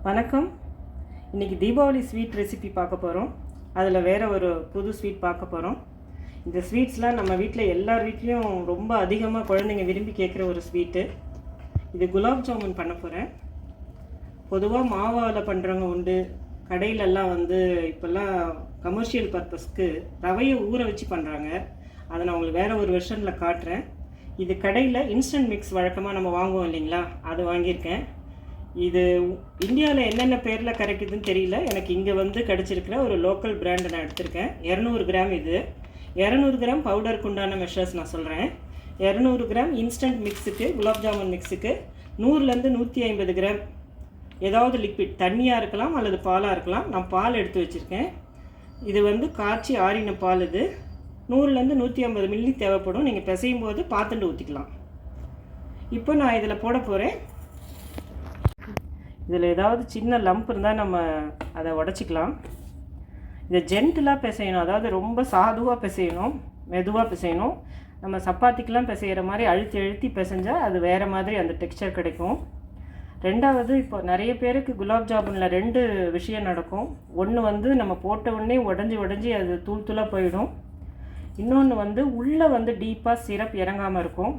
வணக்கம். இன்றைக்கி Deepavali sweet recipe பார்க்க போகிறோம். அதில் வேறு ஒரு புது ஸ்வீட் பார்க்க போகிறோம். இந்த ஸ்வீட்ஸ்லாம் நம்ம வீட்டில் எல்லார் வீட்லேயும் ரொம்ப அதிகமாக குழந்தைங்க விரும்பி கேட்குற ஒரு ஸ்வீட்டு. இது குலாப் ஜாமுன் பண்ண போகிறேன். பொதுவாக மாவால் பண்ணுறவங்க உண்டு. கடையிலெல்லாம் இப்போல்லாம் கமர்ஷியல் பர்பஸ்க்கு ரவையை ஊற வச்சு பண்ணுறாங்க. அதை நான் உங்களுக்கு வேறு ஒரு வெர்ஷனில் காட்டுறேன். இது கடையில் இன்ஸ்டன்ட் மிக்ஸ் வழக்கமாக நம்ம வாங்குவோம் இல்லைங்களா, அது வாங்கியிருக்கேன். இது இந்தியாவில் என்னென்ன பேரில் கிடைக்குதுன்னு தெரியல. எனக்கு இங்கே கிடச்சிருக்கிற ஒரு லோக்கல் பிராண்டு நான் எடுத்திருக்கேன். 200 கிராம். இது 200 கிராம் பவுடருக்கு உண்டான மெஷர்ஸ் நான் சொல்கிறேன். 200 கிராம் இன்ஸ்டன்ட் மிக்ஸுக்கு, குலாப் ஜாமுன் மிக்ஸுக்கு 100லேருந்து 150 கிராம் ஏதாவது லிக்விட், தண்ணியாக இருக்கலாம் அல்லது பாலாக இருக்கலாம். நான் பால் எடுத்து வச்சுருக்கேன். இது காய்ச்சி ஆறின பால். இது 100லேருந்து 150 மில்லி தேவைப்படும். நீங்கள் பிசையும் போது பார்த்துட்டு ஊற்றிக்கலாம். இப்போ நான் இதில் போட போகிறேன். இதில் ஏதாவது சின்ன லம்ப் இருந்தால் நம்ம அதை உடச்சிக்கலாம். இதை ஜென்டிலாக பிசையணும், அதாவது ரொம்ப சாதுவாக பிசையணும், மெதுவாக பிசையணும். நம்ம சப்பாத்திக்கெலாம் பிசைகிற மாதிரி அழுத்தி அழுத்தி பிசைஞ்சால் அது வேறு மாதிரி அந்த டெக்ஸ்சர் கிடைக்கும். ரெண்டாவது, இப்போ நிறைய பேருக்கு குலாப் ஜாமுனில் 2 விஷயம் நடக்கும். ஒன்று நம்ம போட்ட உடனே உடஞ்சி அது தூள் தூளாக போயிடும். இன்னொன்று உள்ளே டீப்பாக சிரப் இறங்காமல் இருக்கும்.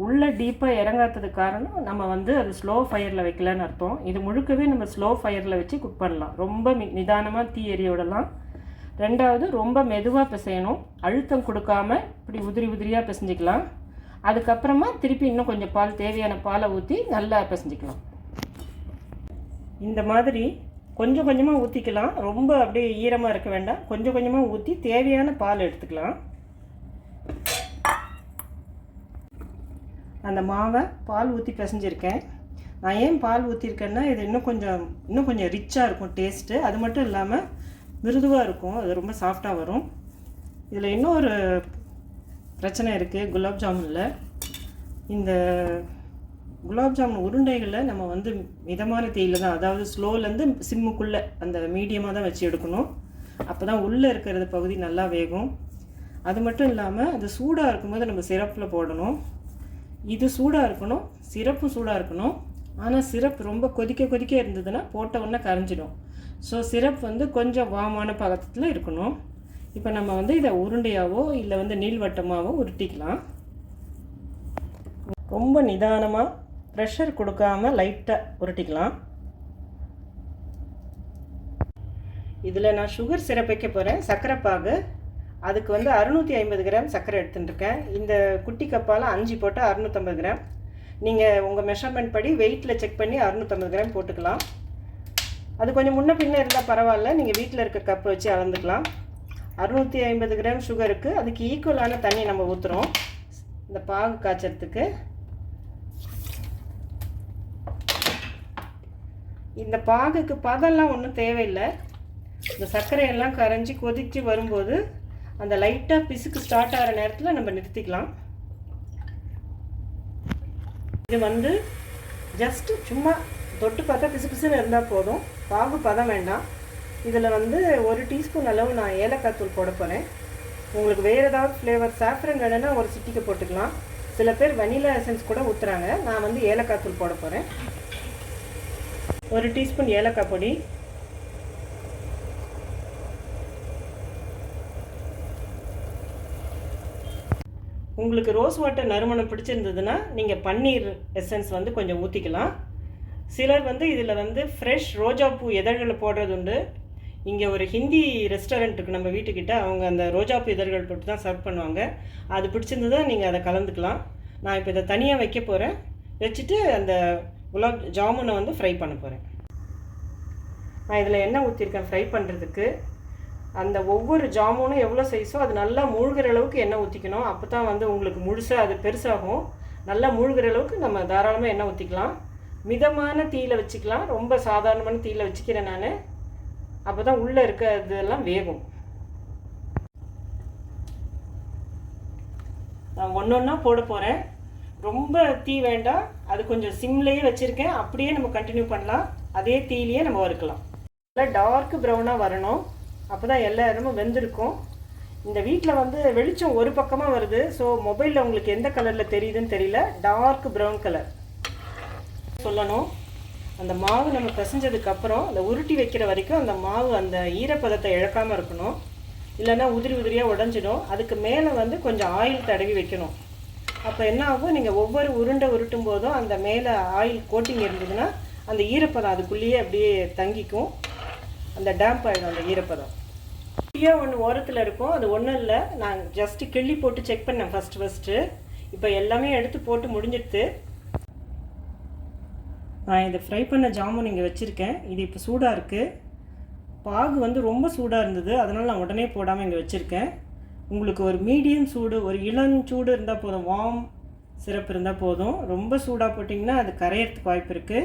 உள்ளே டீப்பாக இறங்காததுக்கு காரணம் நம்ம அது ஸ்லோ ஃபயரில் வைக்கலான்னு அர்த்தம். இது முழுக்கவே நம்ம ஸ்லோ ஃபயரில் வச்சு குக் பண்ணலாம். ரொம்ப நிதானமாக தீ எரிய விடலாம். ரெண்டாவது, ரொம்ப மெதுவாக பிசையணும். அழுத்தம் கொடுக்காமல் இப்படி உதிரியாக பிசைஞ்சிக்கலாம். அதுக்கப்புறமா திருப்பி இன்னும் கொஞ்சம் பால், தேவையான பாலை ஊற்றி நல்லா பிசைஞ்சிக்கலாம். இந்த மாதிரி கொஞ்சம் கொஞ்சமாக ஊற்றிக்கலாம். ரொம்ப அப்படியே ஈரமாக இருக்க வேண்டாம். கொஞ்சம் கொஞ்சமாக ஊற்றி தேவையான பால் எடுத்துக்கலாம். அந்த மாவை பால் ஊற்றி பிசைஞ்சிருக்கேன். நான் ஏன் பால் ஊற்றிருக்கேன்னா, இது இன்னும் கொஞ்சம் ரிச்சாக இருக்கும் டேஸ்ட்டு. அது மட்டும் இல்லாமல் மிருதுவாக இருக்கும், அது ரொம்ப சாஃப்டாக வரும். இதில் இன்னொரு பிரச்சனை இருக்குது குலாப் ஜாமுனில். இந்த குலாப் ஜாமுன் உருண்டைகளை நம்ம மிதமான தீயில் தான், அதாவது ஸ்லோலேருந்து சிம்முக்குள்ளே அந்த மீடியமாக தான் வச்சு எடுக்கணும். அப்போ தான் உள்ளே இருக்கிறது பகுதி நல்லா வேகும். அது மட்டும் இல்லாமல் அது சூடாக இருக்கும்போது நம்ம சிரப்பில் போடணும். இது சூடாக இருக்கணும், சிரப்பும் சூடாக இருக்கணும். ஆனால் சிரப் ரொம்ப கொதிக்க இருந்ததுன்னா போட்ட உடனே கரைஞ்சிடும். ஸோ சிரப் கொஞ்சம் வாமான பதத்தில் இருக்கணும். இப்போ நம்ம இதை உருண்டையாவோ இல்லை நீள்வட்டமாகவோ உருட்டிக்கலாம். ரொம்ப நிதானமாக ப்ரெஷர் கொடுக்காமல் லைட்டாக உருட்டிக்கலாம். இதில் நான் சுகர் சிரப் வைக்க போகிறேன், சர்க்கரை பாகு. அதுக்கு 650 கிராம் சர்க்கரை எடுத்துட்டுருக்கேன். இந்த குட்டி கப்பால் 5 போட்டால் 650 கிராம். நீங்கள் உங்கள் மெஷர்மெண்ட் படி வெயிட்டில் செக் பண்ணி 650 கிராம் போட்டுக்கலாம். அது கொஞ்சம் முன்ன பின்ன இருந்தால் பரவாயில்ல, நீங்கள் வீட்டில் இருக்க கப்பை வச்சு அளந்துக்கலாம். 650 கிராம் சுகருக்கு அதுக்கு ஈக்குவலான தண்ணி நம்ம ஊற்றுறோம் இந்த பாகு காய்ச்சறதுக்கு. இந்த பாகுக்கு பதம்லாம் ஒன்றும் தேவையில்லை. இந்த சர்க்கரையெல்லாம் கரைஞ்சி கொதித்து வரும்போது அந்த லைட்டாக பிசுக்கு ஸ்டார்ட் ஆகிற நேரத்தில் நம்ம நிறுத்திக்கலாம். இது ஜஸ்ட்டு சும்மா தொட்டு பார்த்தா பிசுன்னு இருந்தால் போதும், பாகு பதம் வேண்டாம். இதில் 1 டீஸ்பூன் அளவு நான் ஏலக்காய் தூள் போட போகிறேன். உங்களுக்கு வேறு ஏதாவது ஃப்ளேவர் சாஃப்ரன் வேணுன்னா ஒரு சிட்டிக்கு போட்டுக்கலாம். சில பேர் வனிலா எசன்ஸ் கூட ஊற்றுறாங்க. நான் ஏலக்காய் தூள் போட போகிறேன். 1 டீஸ்பூன் ஏலக்காய் பொடி, உங்களுக்கு ரோஸ் வாட்டர் நறுமணம் பிடிச்சிருந்ததுன்னா நீங்கள் பன்னீர் எசன்ஸ் கொஞ்சம் ஊற்றிக்கலாம். சிலர் இதில் ஃப்ரெஷ் ரோஜாப்பூ இதழ்களை போடுறது உண்டு. இங்கே ஒரு ஹிந்தி ரெஸ்டாரண்ட் இருக்குது நம்ம வீட்டுக்கிட்ட, அவங்க அந்த ரோஜாப்பூ இதழ்கள் போட்டு தான் சர்வ் பண்ணுவாங்க. அது பிடிச்சிருந்ததா நீங்கள் அதை கலந்துக்கலாம். நான் இப்போ இதை தனியாக வைக்க போகிறேன். வச்சுட்டு அந்த குலாப் ஜாமுனை ஃப்ரை பண்ண போகிறேன். நான் இதில் எண்ணெய் ஊற்றிருக்கேன் ஃப்ரை பண்ணுறதுக்கு. அந்த ஒவ்வொரு ஜாமுனும் எவ்வளோ சைஸோ அது நல்லா மூழ்கிற அளவுக்கு எண்ணெய் ஊற்றிக்கணும். அப்போ தான் உங்களுக்கு முழுசாக அது பெருசாகும். நல்லா மூழ்கிற அளவுக்கு நம்ம தாராளமாக எண்ணெய் ஊற்றிக்கலாம். மிதமான தீயில் வச்சுக்கலாம், ரொம்ப சாதாரணமான தீயில் வச்சுக்கிறேன் நான். அப்போ தான் உள்ளே இருக்க இதெல்லாம் வேகும். நான் ஒன்றா போட போகிறேன். ரொம்ப தீ வேண்டாம், அது கொஞ்சம் சிம்லேயே வச்சுருக்கேன். அப்படியே நம்ம கண்டினியூ பண்ணலாம். அதே தீயிலேயே நம்ம வறுக்கலாம். நல்லா டார்க் ப்ரௌனாக வரணும், அப்போ தான் எல்லா இடமும் வெந்திருக்கும். இந்த வீட்டில் வெளிச்சம் ஒரு பக்கமாக வருது. ஸோ மொபைலில் உங்களுக்கு எந்த கலரில் தெரியுதுன்னு தெரியல. டார்க் ப்ரௌன் கலர் சொல்லணும். அந்த மாவு நம்ம பிசைஞ்சதுக்கப்புறம் அந்த உருட்டி வைக்கிற வரைக்கும் அந்த மாவு அந்த ஈரப்பதத்தை இழக்காமல் இருக்கணும். இல்லைன்னா உதிரி உதிரியாக உடஞ்சிடும். அதுக்கு மேலே வந்து கொஞ்சம் ஆயில் தடவி வைக்கணும். அப்போ என்ன ஆகும், நீங்கள் ஒவ்வொரு உருண்டை உருட்டும் போதும் அந்த மேலே ஆயில் கோட்டிங் இருந்ததுன்னா அந்த ஈரப்பதம் அதுக்குள்ளேயே அப்படியே தங்கிக்கும். அந்த டேம்ப் ஆகிடும் அந்த ஈரப்பதம். குட்டியாக ஒன்று ஓரத்தில் இருக்கும், அது ஒன்றும் இல்லை. நான் ஜஸ்ட்டு கிள்ளி போட்டு செக் பண்ணேன் ஃபஸ்ட்டு. இப்போ எல்லாமே எடுத்து போட்டு முடிஞ்சிடுது. நான் இதை ஃப்ரை பண்ண ஜாமுன் இங்கே வச்சுருக்கேன். இது இப்போ சூடாக இருக்குது. பாகு வந்து ரொம்ப சூடாக இருந்தது, அதனால் நான் உடனே போடாமல் இங்கே வச்சுருக்கேன். உங்களுக்கு ஒரு மீடியம் சூடு, ஒரு இளஞ்சூடு இருந்தால் போதும். வார்ம் சிரப் இருந்தால் போதும். ரொம்ப சூடாக போட்டிங்கன்னா அது கரையிறதுக்கு வாய்ப்பு இருக்குது.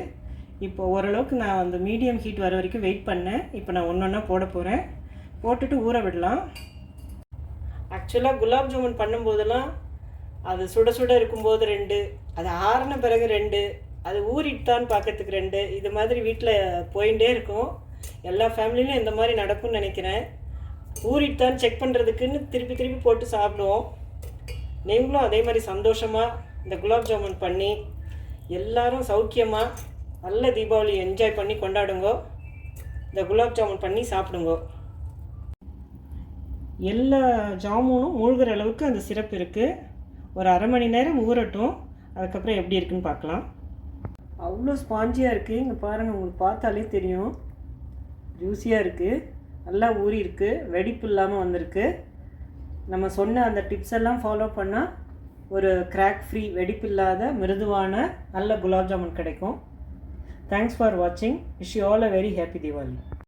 இப்போ ஓரளவுக்கு நான் அந்த மீடியம் ஹீட் வர வரைக்கும் வெயிட் பண்ணேன். இப்போ நான் ஒன்று ஒன்றா போட போகிறேன். போட்டுட்டு ஊற விடலாம். ஆக்சுவலாக குலாப் ஜாமுன் பண்ணும்போதெல்லாம் அது சுட சுட இருக்கும்போது 2, அது ஆறின பிறகு 2, அது ஊறிட்டான்னு பார்க்கறதுக்கு 2, இது மாதிரி வீட்டில் போயிட்டே இருக்கும். எல்லா ஃபேமிலியிலும் இந்த மாதிரி நடக்கும்னு நினைக்கிறேன். ஊறிட்டான்னு செக் பண்ணுறதுக்குன்னு திருப்பி திருப்பி போட்டு சாப்பிடுவோம். நீங்களும் அதே மாதிரி சந்தோஷமாக இந்த குலாப் ஜாமுன் பண்ணி எல்லோரும் சௌக்கியமாக நல்ல தீபாவளி என்ஜாய் பண்ணி கொண்டாடுங்க. இந்த குலாப் ஜாமுன் பண்ணி சாப்பிடுங்க. எல்லா ஜாமுனும் மூழ்கிற அளவுக்கு அந்த சிரப் இருக்குது. ஒரு அரை மணி நேரம் ஊறட்டும். அதுக்கப்புறம் எப்படி இருக்குன்னு பார்க்கலாம். அவ்வளோ ஸ்பாஞ்சியாக இருக்குது. இங்கே பாருங்கள், உங்களுக்கு பார்த்தாலே தெரியும். ஜூஸியாக இருக்குது, நல்லா ஊறி இருக்குது, வெடிப்பு இல்லாமல் வந்திருக்கு. நம்ம சொன்ன அந்த டிப்ஸ் எல்லாம் ஃபாலோ பண்ணால் ஒரு கிராக் ஃப்ரீ, வெடிப்பு இல்லாத மிருதுவான நல்ல குலாப் ஜாமுன் கிடைக்கும். தேங்க்ஸ் ஃபார் வாட்சிங். Wish you all a very happy Deepavali.